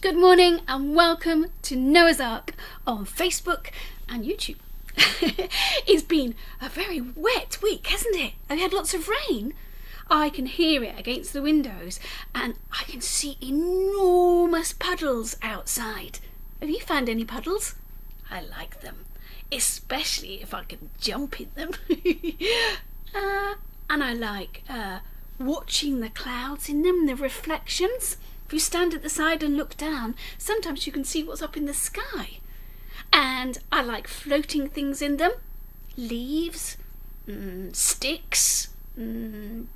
Good morning and welcome to Noah's Ark on Facebook and YouTube. It's been a very wet week, hasn't it? Have you had lots of rain? I can hear it against the windows and I can see enormous puddles outside. Have you found any puddles? I like them, especially if I can jump in them. And I like watching the clouds in them, the reflections. If you stand at the side and look down, sometimes you can see what's up in the sky. And I like floating things in them. Leaves, sticks, maybe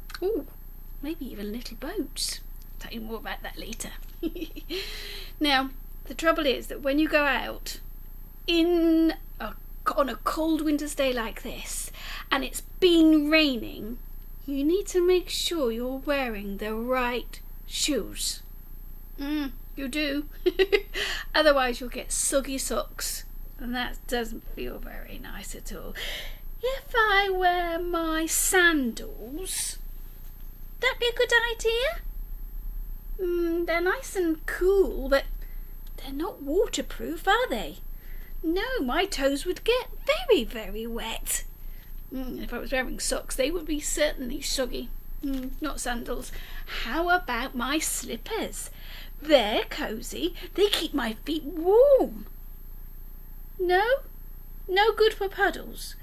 even little boats. I'll tell you more about that later. Now, the trouble is that when you go out on a cold winter's day like this, and it's been raining, you need to make sure you're wearing the right shoes. You do. Otherwise you'll get soggy socks, and that doesn't feel very nice at all. If I wear my sandals, that'd be a good idea. They're nice and cool, but they're not waterproof, are they? No, my toes would get very, very wet. If I was wearing socks, they would be certainly soggy. Not sandals. How about my slippers? They're cosy. They keep my feet warm. No? No good for puddles?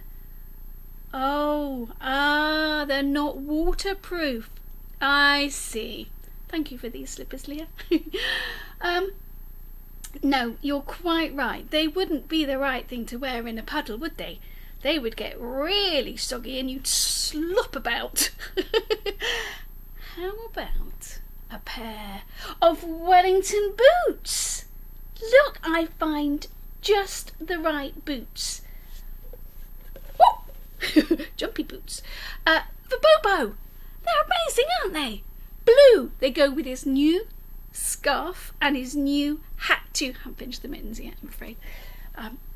They're not waterproof. I see. Thank you for these slippers, Leah. No, you're quite right. They wouldn't be the right thing to wear in a puddle, would they? They would get really soggy and you'd slop about. How about a pair of Wellington boots? Look, I find just the right boots. Jumpy boots. For Bobo. They're amazing, aren't they? Blue. They go with his new scarf and his new hat too. I haven't finished the mittens yet, I'm afraid.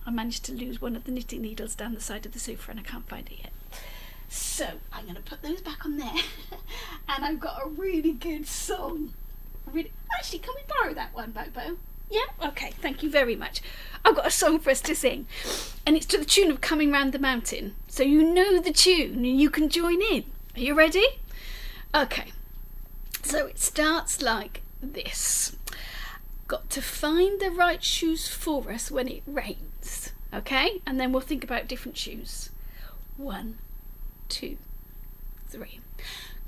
I managed to lose one of the knitting needles down the side of the sofa and I can't find it yet. So I'm going to put those back on there. And I've got a really good song. Actually, can we borrow that one, Bobo? Yeah? Okay, thank you very much. I've got a song for us to sing. And it's to the tune of Coming Round the Mountain. So you know the tune and you can join in. Are you ready? Okay. So it starts like this. Got to find the right shoes for us when it rains. Okay? And then we'll think about different shoes. 1, 2, 3.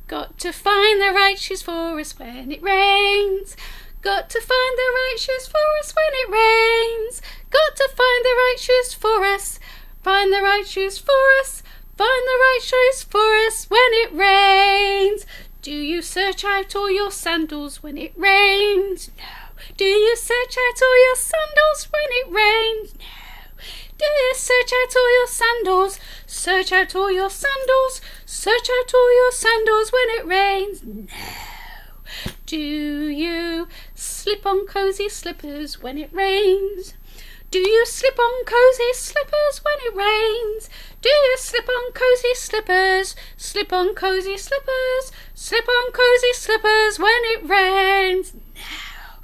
Got to find the right shoes for us when it rains. Got to find the right shoes for us when it rains. Got to find the right shoes for us. Find the right shoes for us. Find the right shoes for us when it rains. Do you search out all your sandals when it rains? No. Do you search out all your sandals when it rains? No. Do you search out all your sandals? Search out all your sandals. Search out all your sandals when it rains? No. Do you slip on cosy slippers when it rains? Do you slip on cosy slippers when it rains? Do you slip on cosy slippers? Slip on cosy slippers. Slip on cosy slippers when it rains? Now,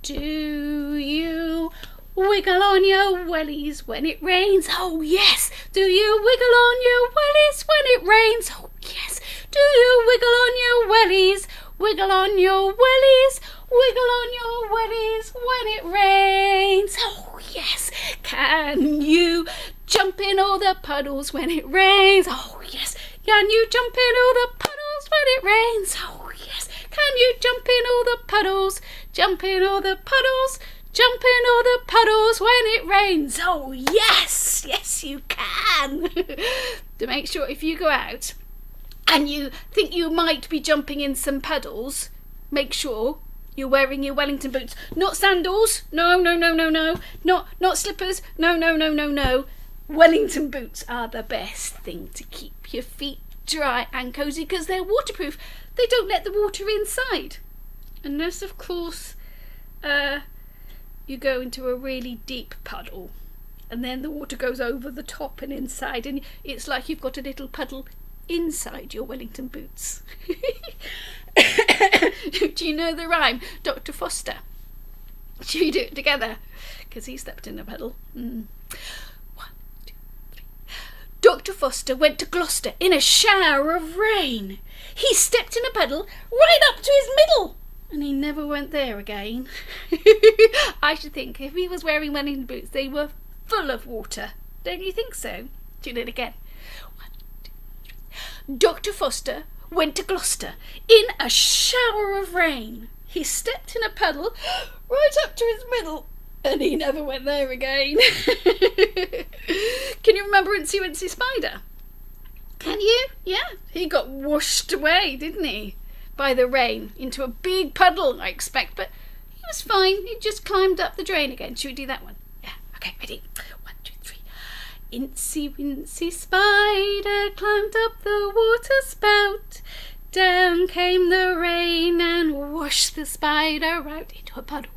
do you wiggle on your wellies when it rains? Oh yes. Do you wiggle on your wellies when it rains? Oh yes. Do you wiggle on your wellies? Wiggle on your wellies. Wiggle on your wellies when it rains. Oh yes. Can you jump in all the puddles when it rains? Oh yes. Can you jump in all the puddles when it rains? Oh yes. Can you jump in all the puddles? Jump in all the puddles. Jump in all the puddles when it rains. Oh yes. Yes you can. To make sure if you go out and you think you might be jumping in some puddles, make sure you're wearing your Wellington boots. Not sandals. No. Not slippers. No. Wellington boots are the best thing to keep your feet dry and cosy because they're waterproof. They don't let the water inside. Unless, of course, you go into a really deep puddle and then the water goes over the top and inside and it's like you've got a little puddle inside your Wellington boots. Do you know the rhyme, Dr. Foster? Should we do it together? Because he stepped in a puddle. 1, 2, 3. Dr. Foster went to Gloucester in a shower of rain. He stepped in a puddle right up to his middle, and he never went there again. I should think if he was wearing Wellington boots, they were full of water. Don't you think so? Do it again. 1, 2, 3. Dr. Foster went to Gloucester in a shower of rain. He stepped in a puddle right up to his middle, and he never went there again. Can you remember Incy Wincy Spider? Can you? Yeah, he got washed away, didn't he? By the rain into a big puddle, I expect, but he was fine. He just climbed up the drain again. Should we do that one? Yeah, okay, ready? 1, 2, 3. Incy Wincy Spider climbed up the water spout. Down came the rain and washed the spider out into a puddle.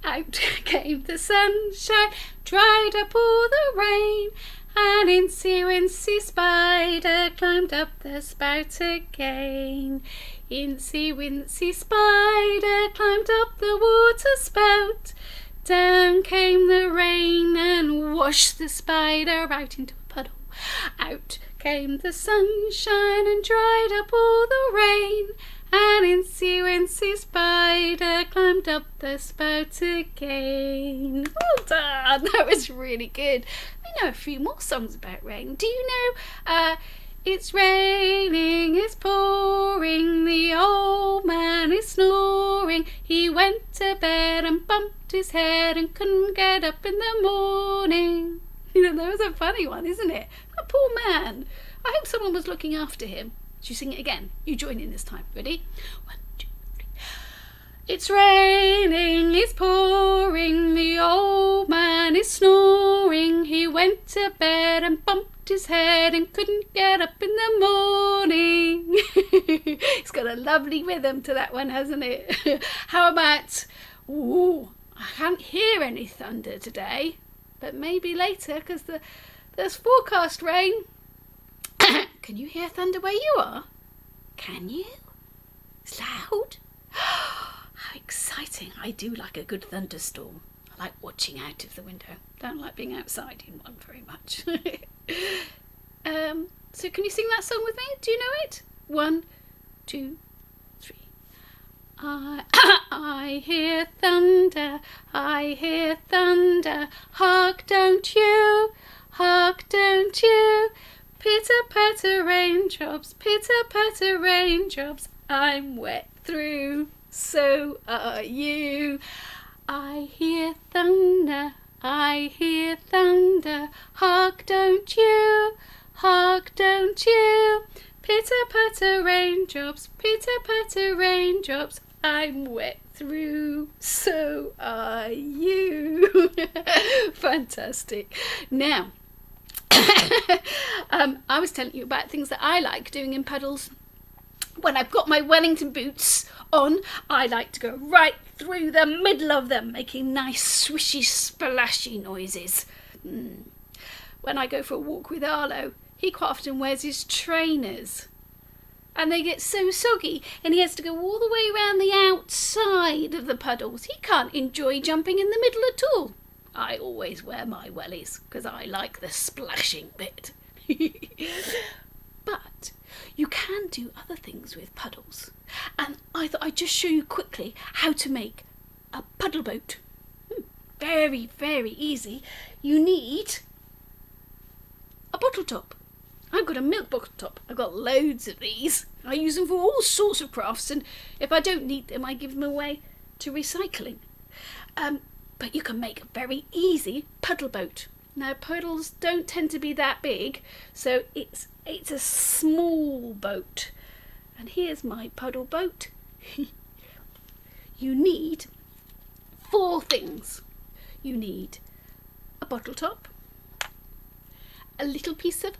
Out came the sunshine, dried up all the rain, and Incy Wincy Spider climbed up the spout again. Incy Wincy Spider climbed up the water spout. Down came the rain and washed the spider out into a puddle. Out came the sunshine and dried up all the rain, and Incy Wincy Spider climbed up the spout again. Well done, that was really good. I know a few more songs about rain. Do you know, it's raining, it's pouring, the old man is snoring. He went to bed and bumped his head and couldn't get up in the morning. You know, that was a funny one, isn't it? That poor man. I hope someone was looking after him. Should you sing it again? You join in this time. Ready? 1, 2, 3. It's raining, it's pouring, the old man is snoring. He went to bed and bumped his head and couldn't get up in the morning. It's got a lovely rhythm to that one, hasn't it? How about, ooh, I can't hear any thunder today, but maybe later, because there's forecast rain. Can you hear thunder where you are? Can you? It's loud. How exciting. I do like a good thunderstorm. I like watching out of the window. Don't like being outside in one very much. So can you sing that song with me? Do you know it? 1, 2, 3. I hear thunder, I hear thunder. Hark, don't you? Hark, don't you? Pitter patter raindrops, pitter patter raindrops. I'm wet through, so are you. I hear thunder, I hear thunder. Hark, don't you? Hark, don't you? Pitter patter raindrops, pitter patter raindrops. I'm wet through, so are you. Fantastic. Now, I was telling you about things that I like doing in puddles. When I've got my Wellington boots on, I like to go right through the middle of them, making nice swishy splashy noises. When I go for a walk with Arlo, he quite often wears his trainers, and they get so soggy, and he has to go all the way around the outside of the puddles. He can't enjoy jumping in the middle at all. I always wear my wellies because I like the splashing bit. But you can do other things with puddles, and I thought I'd just show you quickly how to make a puddle boat. Very, very easy. You need a bottle top. I've got a milk bottle top. I've got loads of these. I use them for all sorts of crafts, and if I don't need them, I give them away to recycling. But you can make a very easy puddle boat. Now, puddles don't tend to be that big, so it's a small boat. And here's my puddle boat. You need 4 things. You need a bottle top, a little piece of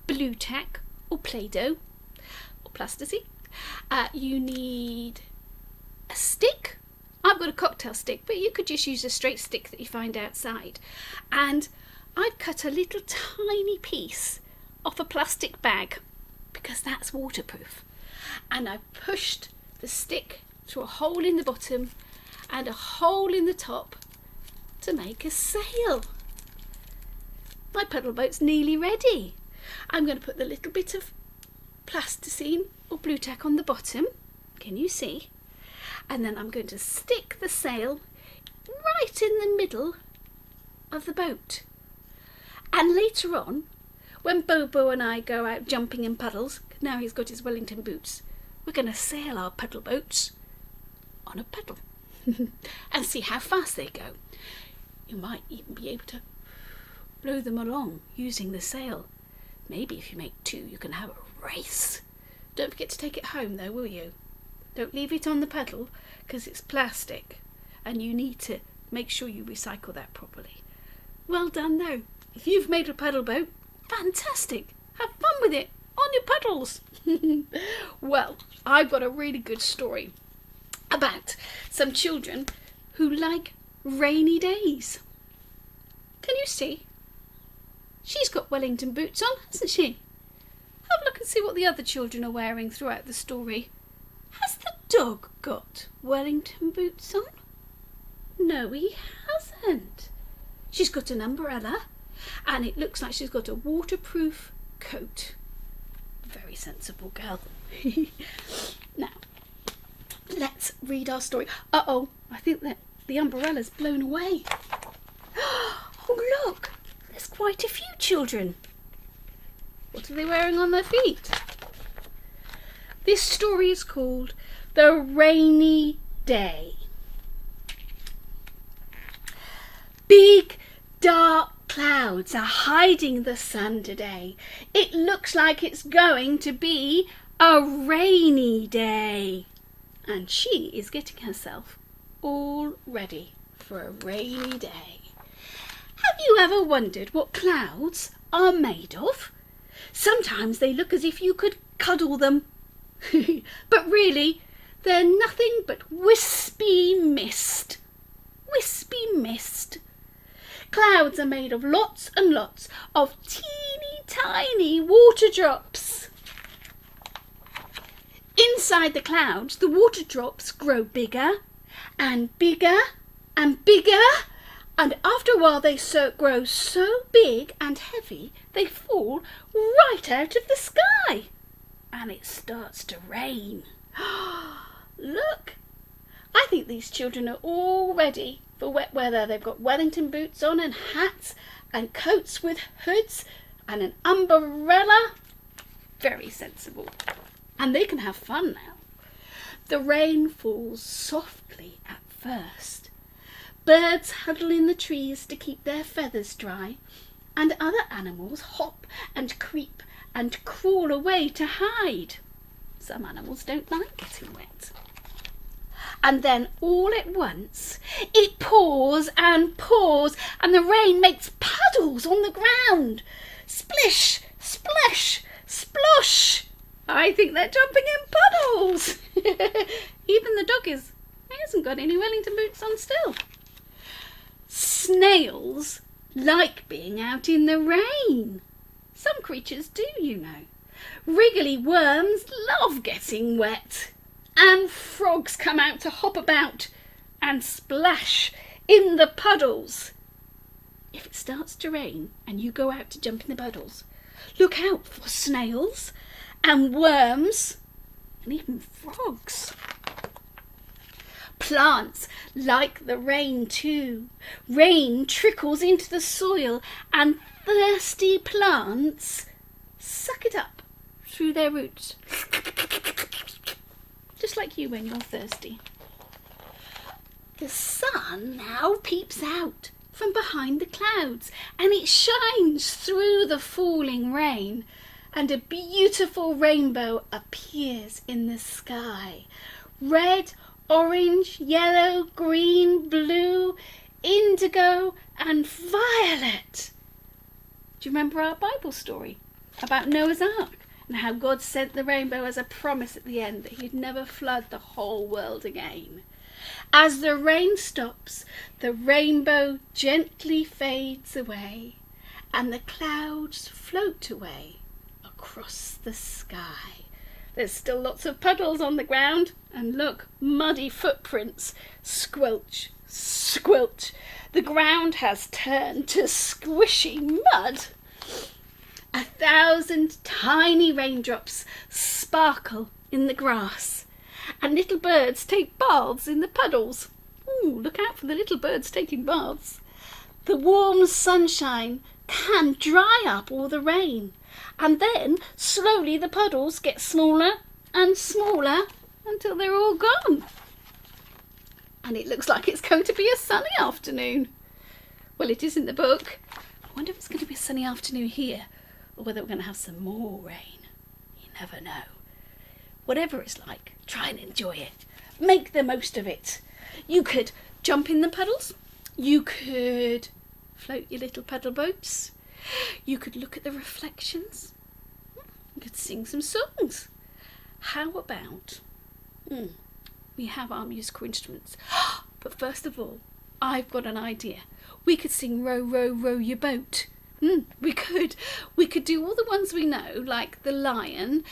blue tack or Play-Doh or plasticine. You need a stick. I've got a cocktail stick, but you could just use a straight stick that you find outside. And I've cut a little tiny piece off a plastic bag because that's waterproof. And I've pushed the stick through a hole in the bottom, and a hole in the top to make a sail. My puddle boat's nearly ready. I'm going to put the little bit of plasticine or blue tack on the bottom. Can you see? And then I'm going to stick the sail right in the middle of the boat. And later on, when Bobo and I go out jumping in puddles, now he's got his Wellington boots, we're going to sail our puddle boats on a puddle and see how fast they go. You might even be able to blow them along using the sail. Maybe if you make two, you can have a race. Don't forget to take it home though, will you? Don't leave it on the puddle because it's plastic and you need to make sure you recycle that properly. Well done though. If you've made a puddle boat, fantastic. Have fun with it on your puddles. Well, I've got a really good story about some children who like rainy days. Can you see? She's got Wellington boots on, hasn't she? Have a look and see what the other children are wearing throughout the story. Has the dog got Wellington boots on? No, he hasn't. She's got an umbrella and it looks like she's got a waterproof coat. Very sensible girl. Now, let's read our story. Uh-oh, I think that the umbrella's blown away. Oh, look, there's quite a few children. What are they wearing on their feet? This story is called The Rainy Day. Big, dark clouds are hiding the sun today. It looks like it's going to be a rainy day. And she is getting herself all ready for a rainy day. Have you ever wondered what clouds are made of? Sometimes they look as if you could cuddle them. But really, they're nothing but wispy mist. Wispy mist. Clouds are made of lots and lots of teeny tiny water drops. Inside the clouds, the water drops grow bigger and bigger and bigger, and after a while they grow so big and heavy they fall right out of the sky, and it starts to rain. Look, I think these children are all ready for wet weather. They've got Wellington boots on and hats and coats with hoods and an umbrella. Very sensible. And they can have fun now. The rain falls softly at first. Birds huddle in the trees to keep their feathers dry, and other animals hop and creep and crawl away to hide. Some animals don't like getting wet. And then all at once it pours and pours, and the rain makes puddles on the ground. Splish, splash, splosh. I think they're jumping in puddles. Even the dog he hasn't got any Wellington boots on still. Snails like being out in the rain. Some creatures do, you know. Wriggly worms love getting wet. And frogs come out to hop about and splash in the puddles. If it starts to rain and you go out to jump in the puddles, look out for snails and worms and even frogs. Plants like the rain too. Rain trickles into the soil and thirsty plants suck it up through their roots. Just like you when you're thirsty. The sun now peeps out from behind the clouds and it shines through the falling rain, and a beautiful rainbow appears in the sky. Red, orange, yellow, green, blue, indigo and violet. Do you remember our Bible story about Noah's Ark and how God sent the rainbow as a promise at the end that he'd never flood the whole world again? As the rain stops, the rainbow gently fades away and the clouds float away across the sky. There's still lots of puddles on the ground. And look, muddy footprints. Squelch, squelch. The ground has turned to squishy mud. 1,000 tiny raindrops sparkle in the grass. And little birds take baths in the puddles. Ooh, look out for the little birds taking baths. The warm sunshine can dry up all the rain. And then slowly the puddles get smaller and smaller until they're all gone. And it looks like it's going to be a sunny afternoon. Well, it is in the book. I wonder if it's going to be a sunny afternoon here, or whether we're going to have some more rain. You never know. Whatever it's like, try and enjoy it. Make the most of it. You could jump in the puddles. You could float your little paddle boats. You could look at the reflections. You could sing some songs. How about we have our musical instruments? But first of all, I've got an idea. We could sing Row, Row, Row Your Boat. We could do all the ones we know, like the lion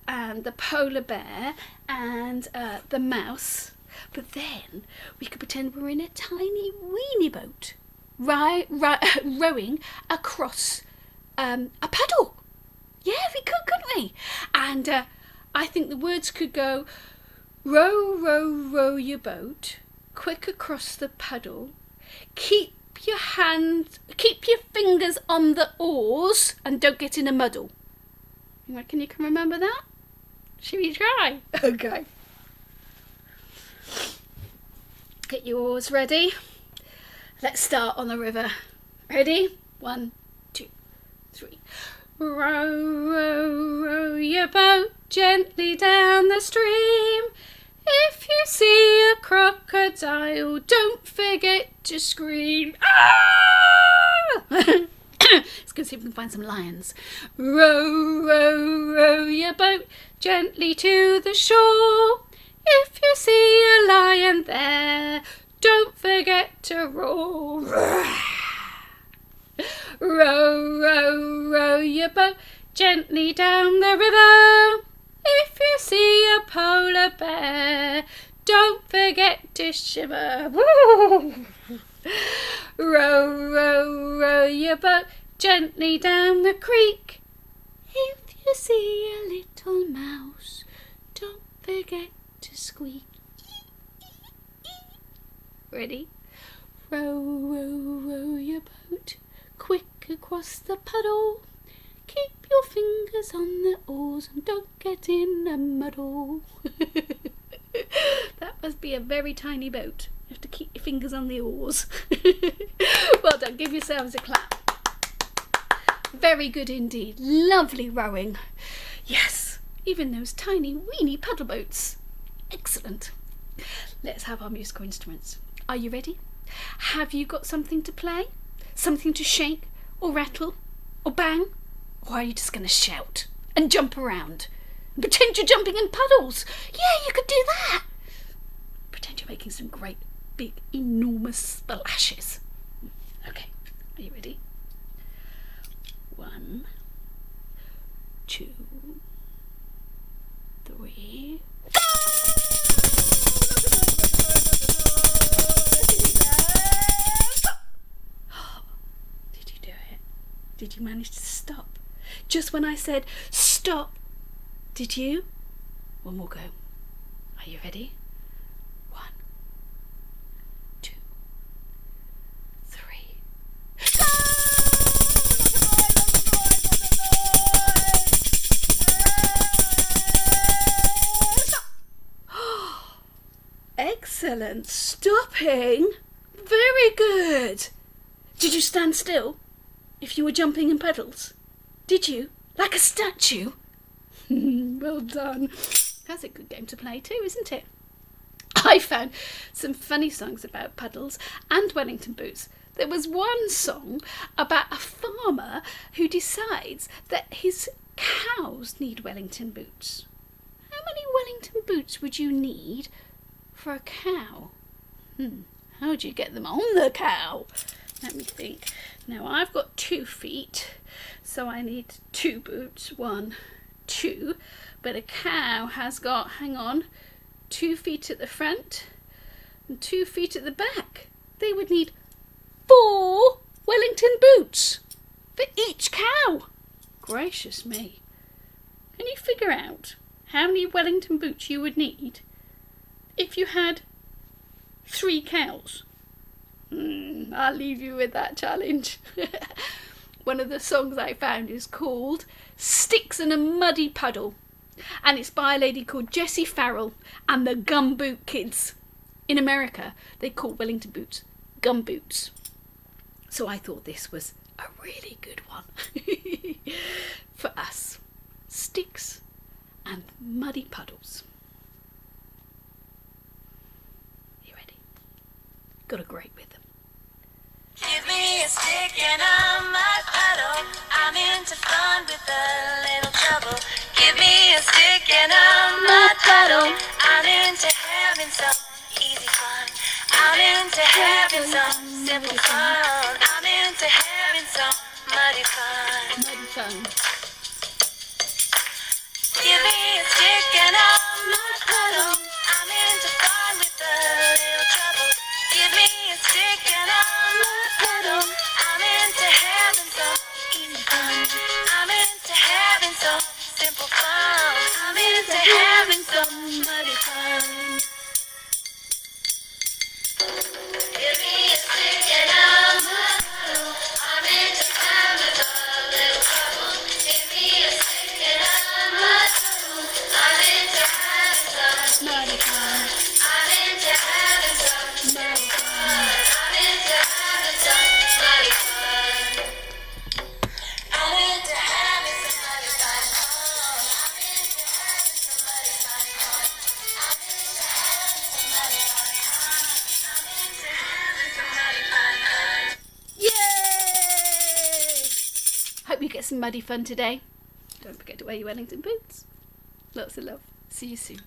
and the polar bear and the mouse. But then we could pretend we're in a tiny weeny boat, rowing across a puddle. Yeah, we could, couldn't we? And I think the words could go, row, row, row your boat, quick across the puddle, keep your fingers on the oars and don't get in a muddle. You reckon you can remember that? Should we try? Okay. Get your oars ready. Let's start on the river. Ready? 1, 2, 3. Row, row, row your boat gently down the stream. If you see a crocodile, don't forget to scream. Ah! Let's go see if we can find some lions. Row, row, row your boat gently to the shore. If you see a lion there, don't forget to roar. Row, row, row your boat gently down the river. If you see a polar bear, don't forget to shiver. Row, row, row your boat gently down the creek. If you see a little mouse, don't forget to squeak. Ready? Row, row, row your boat quick across the puddle. Keep your fingers on the oars and don't get in a muddle. That must be a very tiny boat. You have to keep your fingers on the oars. Well done, give yourselves a clap. Very good indeed. Lovely rowing. Yes, even those tiny weeny paddle boats. Excellent. Let's have our musical instruments. Are you ready? Have you got something to play? Something to shake or rattle or bang? Or are you just going to shout and jump around and pretend you're jumping in puddles? Yeah, you could do that. Pretend you're making some great, big, enormous splashes. Okay, are you ready? 1, 2, 3. Did you do it? Did you manage to stop? Just when I said stop, did you? One more go. Are you ready? 1, 2, 3. Excellent. Stopping. Very good. Did you stand still if you were jumping in puddles? Did you? Like a statue? Well done. That's a good game to play too, isn't it? I found some funny songs about puddles and Wellington boots. There was one song about a farmer who decides that his cows need Wellington boots. How many Wellington boots would you need for a cow? How do you get them on the cow? Let me think. Now I've got 2 feet, so I need 2 boots. 1, 2, but a cow has got, hang on, 2 feet at the front and 2 feet at the back. They would need 4 Wellington boots for each cow. Gracious me. Can you figure out how many Wellington boots you would need if you had 3 cows? I'll leave you with that challenge. One of the songs I found is called Sticks in a Muddy Puddle, and it's by a lady called Jessie Farrell and the Gumboot Kids. In America, they call Wellington boots gumboots. So I thought this was a really good one for us. Sticks and muddy puddles. You ready? Got a great rhythm. Give me a stick and a mud puddle. I'm into fun with a little trouble. Give me a stick and a mud puddle. I'm into having some easy fun. I'm into having some simple fun. I'm into having some muddy fun. Muddy fun. Give me a stick and a mud puddle. I'm into fun with a little trouble. Give me a stick and a mud puddle. I'm into having some easy fun. I'm into having some simple fun. I'm into having some muddy fun. Give me a stick and a mud puddle. I'm into fun with a little trouble. Give me a stick and a mud puddle. I'm into having some Muddy fun. I'm into having some Muddy fun. I'm into having some muddy fun. I'm into having some muddy fun. I'm into having some muddy fun. I'm into having some muddy fun. I'm into having some muddy fun. Yay! Hope you get some muddy fun today. Don't forget to wear your Wellington boots. Lots of love. See you soon.